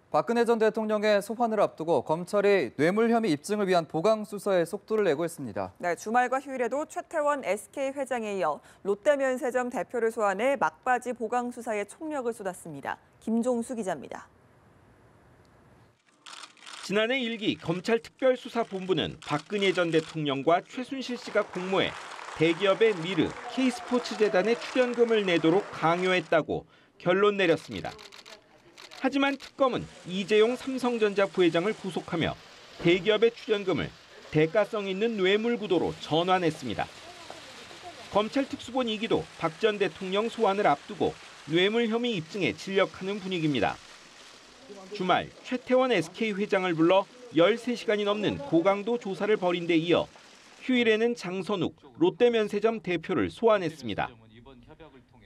박근혜 전 대통령의 소환을 앞두고 검찰이 뇌물 혐의 입증을 위한 보강 수사에 속도를 내고 있습니다. 네, 주말과 휴일에도 최태원 SK 회장에 이어 롯데면세점 대표를 소환해 막바지 보강 수사에 총력을 쏟았습니다. 김종수 기자입니다. 지난해 1기 검찰특별수사본부는 박근혜 전 대통령과 최순실 씨가 공모해 대기업의 미르, K스포츠재단에 출연금을 내도록 강요했다고 결론 내렸습니다. 하지만 특검은 이재용 삼성전자 부회장을 구속하며 대기업의 출연금을 대가성 있는 뇌물 구도로 전환했습니다. 검찰 특수본 2기도 박 전 대통령 소환을 앞두고 뇌물 혐의 입증에 진력하는 분위기입니다. 주말 최태원 SK 회장을 불러 13시간이 넘는 고강도 조사를 벌인 데 이어 휴일에는 장선욱 롯데면세점 대표를 소환했습니다.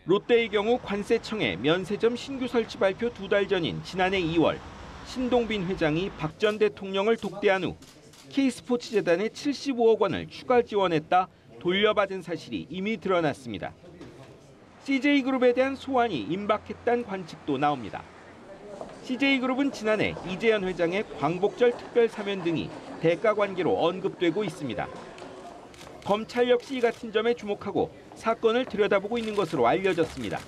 롯데의 경우 관세청의 면세점 신규 설치 발표 2달 전인 지난해 2월 신동빈 회장이 박 전 대통령을 독대한 후 K스포츠재단에 75억 원을 추가 지원했다 돌려받은 사실이 이미 드러났습니다. CJ그룹에 대한 소환이 임박했다는 관측도 나옵니다. CJ그룹은 지난해 이재현 회장의 광복절 특별 사면 등이 대가 관계로 언급되고 있습니다. 검찰 역시 이 같은 점에 주목하고 사건을 들여다보고 있는 것으로 알려졌습니다.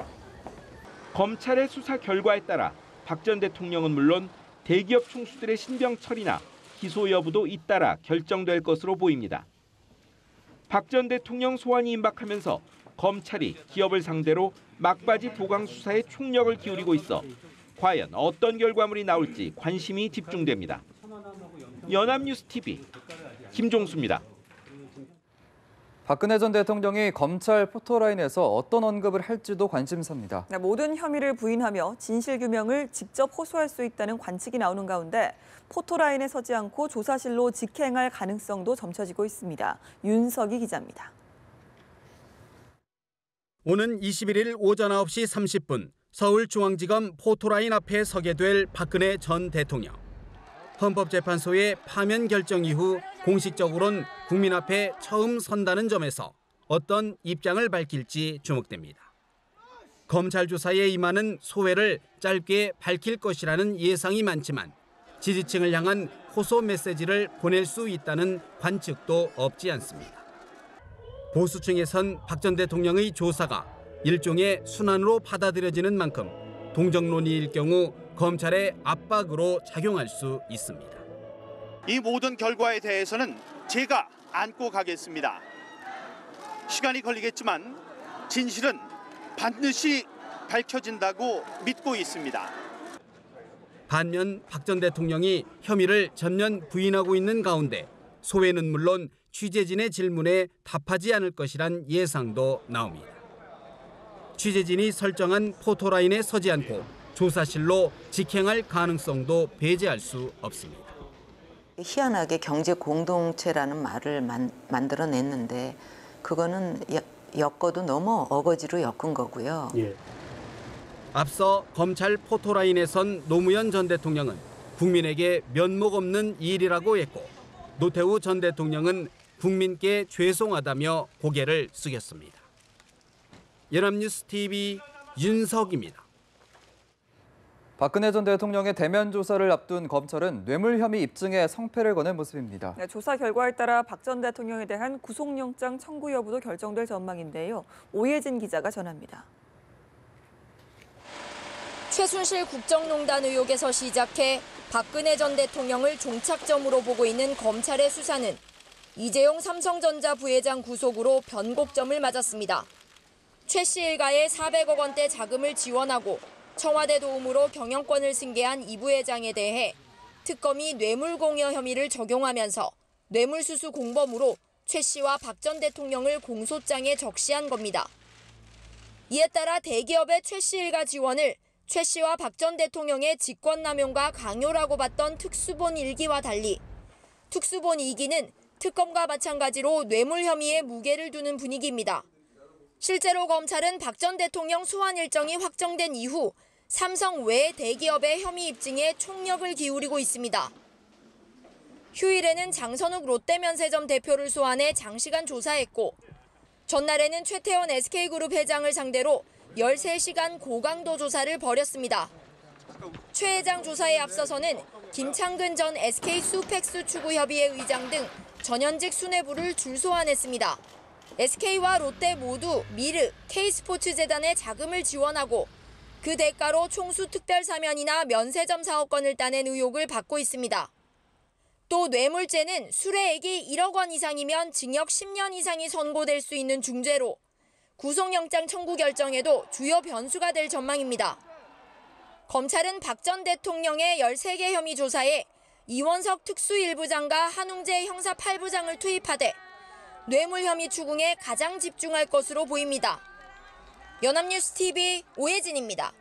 검찰의 수사 결과에 따라 박 전 대통령은 물론 대기업 총수들의 신병 처리나 기소 여부도 잇따라 결정될 것으로 보입니다. 박 전 대통령 소환이 임박하면서 검찰이 기업을 상대로 막바지 보강 수사에 총력을 기울이고 있어 과연 어떤 결과물이 나올지 관심이 집중됩니다. 연합뉴스TV 김종수입니다. 박근혜 전 대통령이 검찰 포토라인에서 어떤 언급을 할지도 관심사입니다. 네, 모든 혐의를 부인하며 진실규명을 직접 호소할 수 있다는 관측이 나오는 가운데 포토라인에 서지 않고 조사실로 직행할 가능성도 점쳐지고 있습니다. 윤석희 기자입니다. 오는 21일 오전 9시 30분 서울중앙지검 포토라인 앞에 서게 될 박근혜 전 대통령. 헌법재판소의 파면 결정 이후 공식적으로는 국민 앞에 처음 선다는 점에서 어떤 입장을 밝힐지 주목됩니다. 검찰 조사에 임하는 소회를 짧게 밝힐 것이라는 예상이 많지만 지지층을 향한 호소 메시지를 보낼 수 있다는 관측도 없지 않습니다. 보수층에선 박 전 대통령의 조사가 일종의 순환으로 받아들여지는 만큼 동정론이일 경우 검찰의 압박으로 작용할 수 있습니다. 이 모든 결과에 대해서는 제가 안고 가겠습니다. 시간이 걸리겠지만 진실은 반드시 밝혀진다고 믿고 있습니다. 반면 박 전 대통령이 혐의를 전면 부인하고 있는 가운데 소회는 물론 취재진의 질문에 답하지 않을 것이란 예상도 나옵니다. 취재진이 설정한 포토라인에 서지 않고 조사실로 직행할 가능성도 배제할 수 없습니다. 희한하게 경제 공동체라는 말을 만들어냈는데 그거는 엮어도 너무 어거지로 엮은 거고요. 예. 앞서 검찰 포토라인에 선 노무현 전 대통령은 국민에게 면목 없는 일이라고 했고 노태우 전 대통령은 국민께 죄송하다며 고개를 숙였습니다. 연합뉴스TV 윤석입니다. 박근혜 전 대통령의 대면 조사를 앞둔 검찰은 뇌물 혐의 입증에 성패를 거는 모습입니다. 네, 조사 결과에 따라 박 전 대통령에 대한 구속영장 청구 여부도 결정될 전망인데요. 오예진 기자가 전합니다. 최순실 국정농단 의혹에서 시작해 박근혜 전 대통령을 종착점으로 보고 있는 검찰의 수사는 이재용 삼성전자 부회장 구속으로 변곡점을 맞았습니다. 최 씨 일가에 400억 원대 자금을 지원하고 청와대 도움으로 경영권을 승계한 이 부회장에 대해 특검이 뇌물공여 혐의를 적용하면서 뇌물수수 공범으로 최 씨와 박 전 대통령을 공소장에 적시한 겁니다. 이에 따라 대기업의 최 씨 일가 지원을 최 씨와 박 전 대통령의 직권남용과 강요라고 봤던 특수본 1기와 달리 특수본 2기는 특검과 마찬가지로 뇌물 혐의에 무게를 두는 분위기입니다. 실제로 검찰은 박 전 대통령 소환 일정이 확정된 이후 삼성 외 대기업의 혐의 입증에 총력을 기울이고 있습니다. 휴일에는 장선욱 롯데면세점 대표를 소환해 장시간 조사했고 전날에는 최태원 SK그룹 회장을 상대로 13시간 고강도 조사를 벌였습니다. 최 회장 조사에 앞서서는 김창근 전 SK 수펙스 추구협의회 의장 등 전현직 수뇌부를 줄소환했습니다. SK와 롯데 모두 미르, K스포츠재단에 자금을 지원하고 그 대가로 총수 특별사면이나 면세점 사업권을 따낸 의혹을 받고 있습니다. 또 뇌물죄는 수뢰액이 1억 원 이상이면 징역 10년 이상이 선고될 수 있는 중죄로 구속영장 청구 결정에도 주요 변수가 될 전망입니다. 검찰은 박 전 대통령의 13개 혐의 조사에 이원석 특수일부장과 한웅재 형사 8부장을 투입하되 뇌물 혐의 추궁에 가장 집중할 것으로 보입니다. 연합뉴스 TV 오혜진입니다.